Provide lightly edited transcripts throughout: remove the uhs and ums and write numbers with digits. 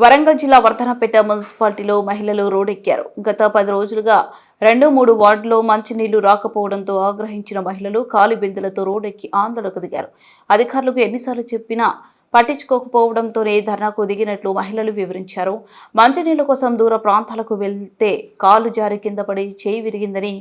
వరంగల్ జిల్లా వర్ధనపేట మున్సిపాలిటీలో మహిళలు రోడ్డెక్కారు. గత 10 రోజులుగా 2-3 వార్డుల్లో మంచినీళ్లు రాకపోవడంతో ఆగ్రహించిన మహిళలు కాలి బిందెలతో రోడ్డెక్కి ఆందోళనకు దిగారు. అధికారులకు ఎన్నిసార్లు చెప్పినా పట్టించుకోకపోవడంతోనే ధర్నాకు దిగినట్లు మహిళలు వివరించారు. మంచినీళ్ల కోసం దూర ప్రాంతాలకు వెళ్తే కాలు జారి కింద పడి చేయి విరిగిందని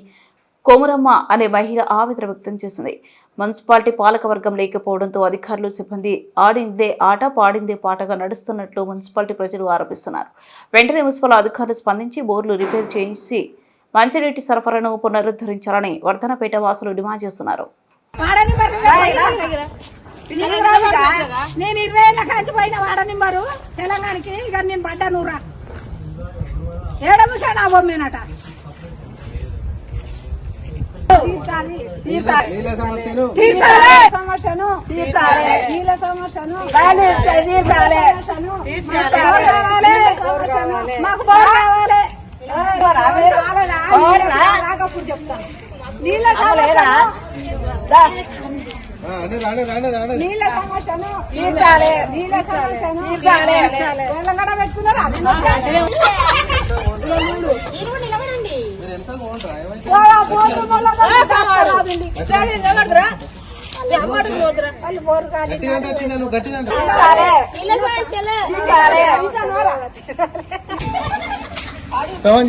కోమరమ్మ అనే మహిళ ఆవేదన వ్యక్తం చేసింది. మున్సిపాలిటీ పాలకవర్గం లేకపోవడంతో అధికారులు సిబ్బంది ఆడిందే ఆట పాడిందే పాటగా నడుస్తున్నట్లు మున్సిపాలిటీ ప్రజలు ఆరోపిస్తున్నారు. వెంటనే మున్సిపల్ అధికారులు స్పందించి బోర్లు రిపేర్ చేయించి మంచినీటి సరఫరాను పునరుద్ధరించాలని వర్ధనపేట వాసులు డిమాండ్ చేస్తున్నారు. నేను 20 ఏళ్ళ కాచిపోయిన వాడనివ్వరు తెలంగాణకి. ఇక నేను పడ్డా నూరా ఏడముసా నా బొమ్మేనట. సమస్యను మాకు రాకప్పుడు చెప్తాను. నీళ్ళ సమస్యను తీర్చాలి. నీళ్ళ సమస్యను తెలంగాణ పెట్టుకున్నారా?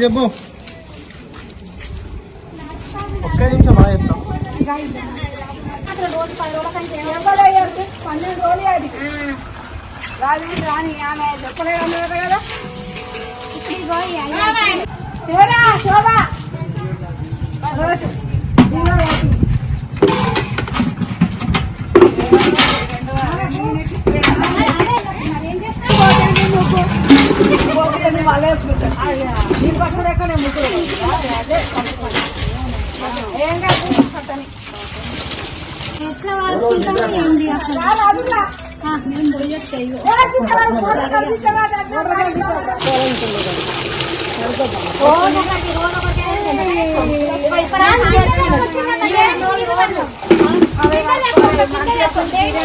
చెప్పు ఒక్క నిమిషం చెప్తాం. 12 రోజులు అది రాని ఆమె చెప్పలేదు కదా. శోభా వాళ్ళు వేసుకుంటారు. మీరు పక్కన ఎక్కడే ముగ్గురు ఏం కాదు.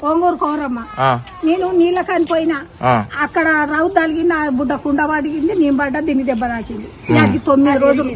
ఒంగూరు కోరమ్మ. నేను నీళ్ళ కనిపోయినా అక్కడ రౌత్ తలిగి నా బుడ్డ కుండ పడిగింది. నేను పడ్డా దీన్ని దెబ్బ తాకింది. 9 రోజులు